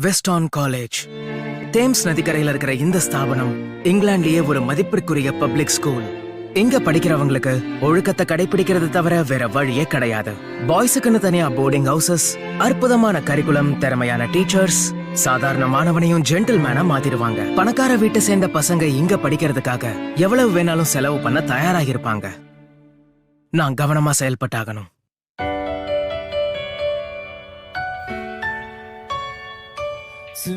வெஸ்டான் college. Thames நதிக்கரையில இருக்கிற இந்த ஸ்தாபனம் இங்கிலாந்துலயே ஒரு மதிப்பிற்குரிய பப்ளிக் ஸ்கூல். இங்க படிக்கிறவங்களுக்கு ஒழுக்கத்தை கடைபிடிக்கிறது தவிர வேற வழியே கிடையாது. பாய்ஸுக்குன்னு தனியா போர்டிங் ஹவுசஸ், அற்புதமான கரிக்குலம், திறமையான டீச்சர்ஸ், சாதாரண மாணவனையும் ஜென்டில்மேனா மாத்திடுவாங்க. பணக்கார வீட்டை சேர்ந்த பசங்க இங்க படிக்கிறதுக்காக எவ்வளவு வேணாலும் செலவு பண்ண தயாராகிருப்பாங்க. நான் கவனமா செயல்பட்டாகணும்.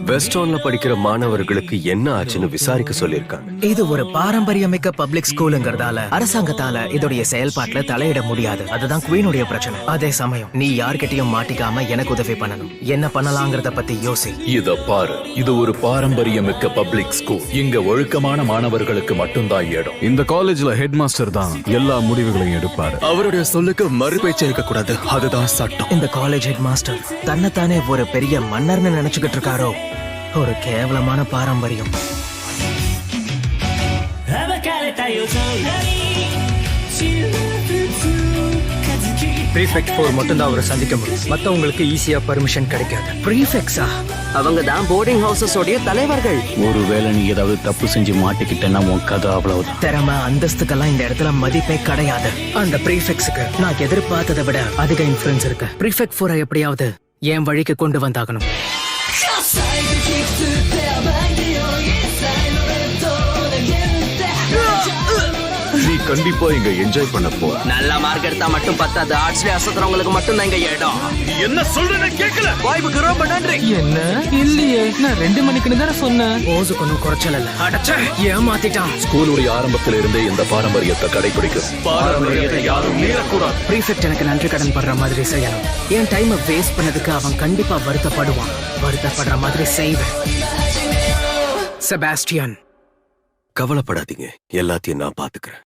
வெஸ்டான்ல படிக்கிற மாணவர்களுக்கு என்ன ஆச்சுன்னு விசாரிக்க சொல்லிருக்காங்க. இது ஒரு பாரம்பரியமிக்க பப்ளிக் ஸ்கூலுங்கிறதால அரசாங்கத்தால இதோடைய செயல்பாட்டுல தலையிட முடியாது. அதுதான் குவீனுடைய பிரச்சனை. அதே சமயம் நீ யார்கிட்டயும் மாட்டிக்காம எனக்கு உதவி பண்ணணும். என்ன பண்ணலாங்கிறத பத்தி யோசி. இத பாரு, இது ஒரு பாரம்பரியமிக்க பப்ளிக் ஸ்கூல். இங்க ஒழுக்கமான மாணவர்களுக்கு மட்டும்தான் இடம். இந்த காலேஜ்ல ஹெட் மாஸ்டர் தான் எல்லா முடிவுகளையும் எடுப்பாரு. அவருடைய சொல்லுக்கு மறுபேச்சு இருக்க கூடாது, அதுதான் சட்டம். இந்த காலேஜ் ஹெட் மாஸ்டர் தன்னைத்தானே ஒரு பெரிய மன்னர்னு நினைச்சுக்கிட்டு இருக்காரோ? ஒரு கேவலமான பாரம்பரியம். ப்ரீஃபெக்ட் 4 மட்டும் தான் அவரை சந்திக்க முடியும். மத்தவங்களுக்கு ஈஸியா பர்மிஷன் கிடைக்காது. ப்ரீஃபெக்ட்ஸா? அவங்க தான் போர்டிங் ஹவுசஸோட தலைவர்கள். ஒருவேளை நீ ஏதாவது தப்பு செஞ்சு மாட்டிக்கிட்டேன்னா உன் கதை அவ்வளவுதான். திறமை அந்தஸ்துக்கெல்லாம் இந்த இடத்துல மதிப்பே கிடையாது. அந்த ப்ரீஃபெக்ட்ஸுக்கு நான் எதிர்பார்த்ததை விட அதிக இன்ஃபுளுன்ஸ் இருக்கு. ப்ரீஃபெக்ட் 4 எப்படியாவது என் வழிக்கு கொண்டு வந்தாகணும். நீ கண்டிப்பா இங்க என்ஜாய் பண்ண போ. நல்ல மார்க் எடுத்தா மட்டும் பத்தாது. ஆர்ட்ஸ்ல அசத்துறவங்களுக்கு மட்டும் தான் இங்க இடம். என்ன சொல்றேன்னு கேட்கல. வாய்ப்புக்கு ரொம்ப நன்றி. என்ன இல்லையே, நான் 2 மணிக்குன்னு தானே சொன்னேன். ஓசுக்கு ஒன்னும் குறைச்சல் இல்ல. அடச்சே, ஏமாத்திட்டான். ஸ்கூலுடைய ஆரம்பத்துல இருந்தே இந்த பாரம்பரியத்தை கடைபிடிக்கும். பாரம்பரியத்தை யாரும் மீறக்கூடாது. ப்ரீஃபெக்ட் எனக்கு நன்றி கடன் படுற மாதிரி செய்யணும். என் டைமை வேஸ்ட் பண்ணதுக்கு அவன் கண்டிப்பா வருத்தப்படுவான். வருத்தப்படுற மாதிரி செய்வேன். செபாஸ்டியன், கவலைப்படாதீங்க, எல்லாத்தையும் நான் பாத்துக்கிறேன்.